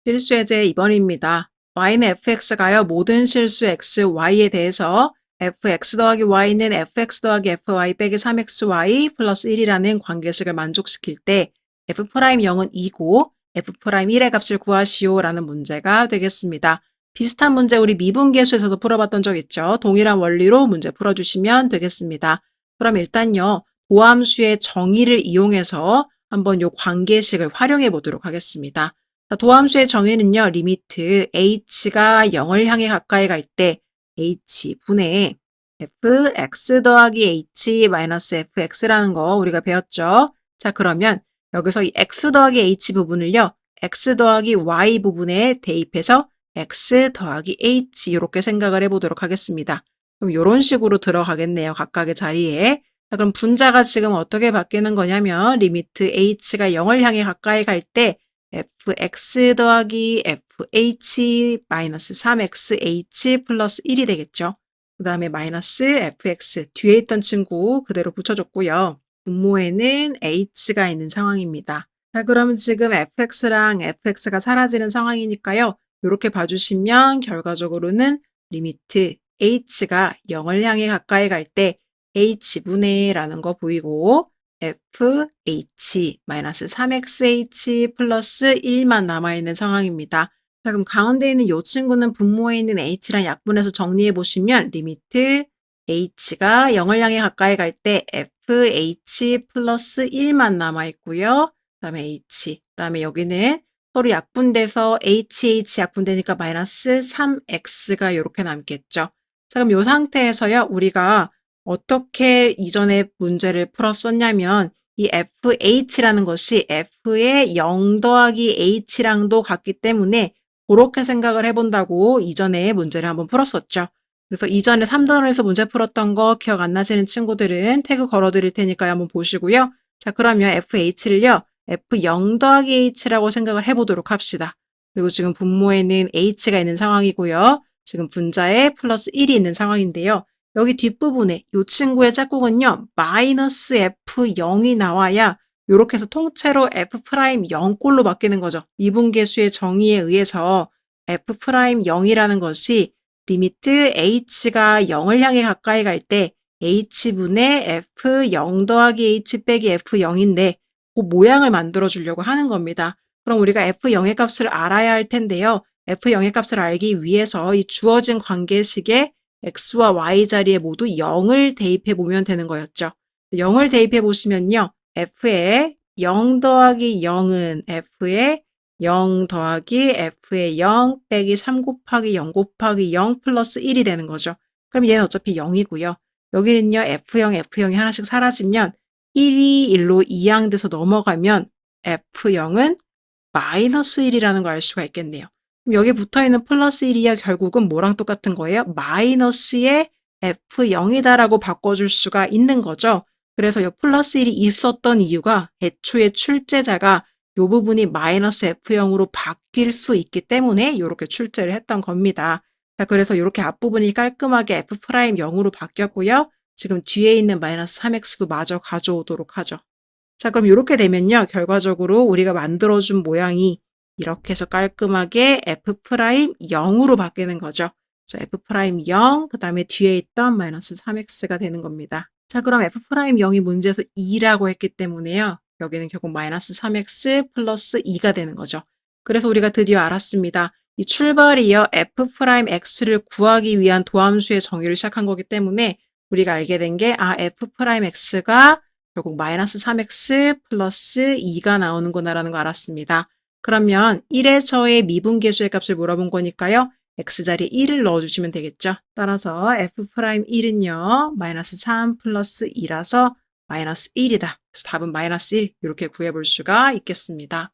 실수예제 2번입니다. y는 fx가요. 모든 실수 x, y에 대해서 fx 더하기 y는 fx 더하기 fy 빼기 3xy 플러스 1이라는 관계식을 만족시킬 때 f'0은 2고 f'1의 값을 구하시오 라는 문제가 되겠습니다. 비슷한 문제 우리 미분계수에서도 풀어봤던 적 있죠. 동일한 원리로 문제 풀어주시면 되겠습니다. 그럼 일단요. 도함수의 정의를 이용해서 한번 요 관계식을 활용해 보도록 하겠습니다. 도함수의 정의는요. 리미트 h가 0을 향해 가까이 갈 때 h분의 fx 더하기 h 마이너스 fx라는 거 우리가 배웠죠. 자, 그러면 여기서 이 x 더하기 h 부분을요. x 더하기 y 부분에 대입해서 x 더하기 h 이렇게 생각을 해보도록 하겠습니다. 그럼 이런 식으로 들어가겠네요. 각각의 자리에. 자, 그럼 분자가 지금 어떻게 바뀌는 거냐면 리미트 h가 0을 향해 가까이 갈 때 fx 더하기 fh 마이너스 3xh 플러스 1이 되겠죠. 그 다음에 마이너스 fx 뒤에 있던 친구 그대로 붙여줬고요. 분모에는 h가 있는 상황입니다. 자, 그러면 지금 fx랑 fx가 사라지는 상황이니까요. 이렇게 봐주시면 결과적으로는 리미트 h가 0을 향해 가까이 갈 때 h분의 라는 거 보이고 fh 마이너스 3xh 플러스 1만 남아있는 상황입니다. 자, 그럼 가운데 있는 이 친구는 분모에 있는 h랑 약분해서 정리해 보시면 리미트 h가 0을 향해 가까이 갈 때 fh 플러스 1만 남아있고요. 그 다음에 h, 그 다음에 여기는 서로 약분돼서 hh 약분되니까 마이너스 3x가 이렇게 남겠죠. 자, 그럼 이 상태에서요, 우리가 어떻게 이전에 문제를 풀었었냐면 이 fh라는 것이 f의 0 더하기 h랑도 같기 때문에 그렇게 생각을 해본다고 이전에 문제를 한번 풀었었죠. 그래서 이전에 3단원에서 문제 풀었던 거 기억 안 나시는 친구들은 태그 걸어드릴 테니까요. 한번 보시고요. 자, 그러면 fh를요. f0 더하기 h라고 생각을 해보도록 합시다. 그리고 지금 분모에는 h가 있는 상황이고요. 지금 분자에 플러스 1이 있는 상황인데요. 여기 뒷부분에 이 친구의 짝꿍은요. 마이너스 f0이 나와야 이렇게 해서 통째로 f'0꼴로 바뀌는 거죠. 미분계수의 정의에 의해서 f'0이라는 것이 리미트 h가 0을 향해 가까이 갈 때 h분의 f0 더하기 h 빼기 f0인데 그 모양을 만들어 주려고 하는 겁니다. 그럼 우리가 f0의 값을 알아야 할 텐데요. f0의 값을 알기 위해서 이 주어진 관계식에 x와 y 자리에 모두 0을 대입해 보면 되는 거였죠. 0을 대입해 보시면요. f의 0 더하기 0은 f의 0 더하기 f의 0 빼기 3 곱하기 0 곱하기 0 플러스 1이 되는 거죠. 그럼 얘는 어차피 0이고요. 여기는요. f0이 하나씩 사라지면 1이 1로 이항돼서 넘어가면 f0은 마이너스 1이라는 걸 알 수가 있겠네요. 그럼 여기 붙어있는 플러스 1이야 결국은 뭐랑 똑같은 거예요? 마이너스의 f0이다라고 바꿔줄 수가 있는 거죠. 그래서 이 플러스 1이 있었던 이유가 애초에 출제자가 이 부분이 마이너스 f0으로 바뀔 수 있기 때문에 이렇게 출제를 했던 겁니다. 자, 그래서 이렇게 앞부분이 깔끔하게 f'0으로 바뀌었고요. 지금 뒤에 있는 마이너스 3x도 마저 가져오도록 하죠. 자, 그럼 이렇게 되면요. 결과적으로 우리가 만들어준 모양이 이렇게 해서 깔끔하게 f'0으로 바뀌는 거죠. 자, f'0, 그 다음에 뒤에 있던 마이너스 3x가 되는 겁니다. 자, 그럼 f'0이 문제에서 2라고 했기 때문에요. 여기는 결국 마이너스 3x 플러스 2가 되는 거죠. 그래서 우리가 드디어 알았습니다. 이 출발이요. f'x를 구하기 위한 도함수의 정의를 시작한 거기 때문에 우리가 알게 된 게 f'x가 결국 마이너스 3x 플러스 2가 나오는구나라는 거 알았습니다. 그러면 1에서의 미분계수의 값을 물어본 거니까요. x자리에 1을 넣어주시면 되겠죠. 따라서 f'1은요. 마이너스 3 플러스 2라서 마이너스 1이다. 그래서 답은 마이너스 1 이렇게 구해볼 수가 있겠습니다.